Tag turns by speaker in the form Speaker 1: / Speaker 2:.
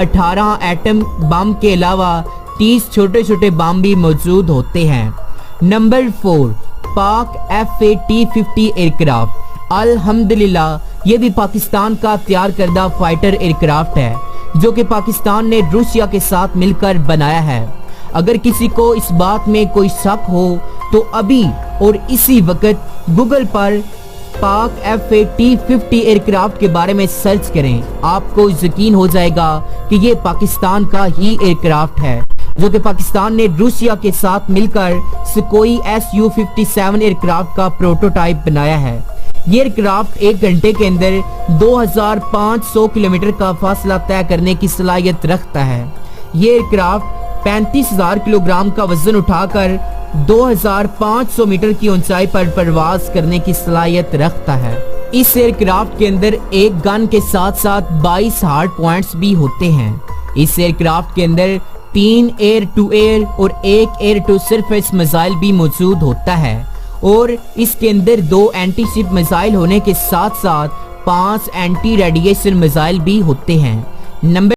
Speaker 1: 18 atom bomb के अलावा 30 छोटे छोटे बम भी मौजूद होते हैं। नंबर 4, पाक F-A-T-50 एयरक्राफ्ट। अल्हम्दुलिल्लाह ये भी पाकिस्तान का तैयार करदा फाइटर एयरक्राफ्ट है जो कि पाकिस्तान ने रूसिया के साथ मिलकर बनाया है। अगर किसी को इस बात में कोई शक हो तो अभी और इसी वक्त गूगल पर पाक F-A-T-50 एयरक्राफ्ट के बारे में सर्च करें, आपको यकीन हो जाएगा कि ये पाकिस्तान का ही एयरक्राफ्ट है जो कि पाकिस्तान ने रूसिया के साथ मिलकर सुकोई Su-57 एयरक्राफ्ट का प्रोटोटाइप बनाया है। ये एयरक्राफ्ट 1 घंटे के अंदर 2500 किलोमीटर का फासला तय करने की सलाहियत रखता है। ये एयरक्राफ्ट 35,000 किलोग्राम का वजन उठाकर 2500 मीटर की ऊंचाई पर परवाज करने की सलाहियत रखता है। इस एयरक्राफ्ट के अंदर एक गन के साथ साथ 22 हार्ड पॉइंट्स भी होते हैं। इस एयरक्राफ्ट के अंदर 3 एयर टू एयर और 1 एयर टू सरफेस मिसाइल भी मौजूद होता है और इसके अंदर 2 एंटी शिप मिसाइल होने के साथ साथ 5 एंटी रेडिएशन मिसाइल भी होते हैं। नंबर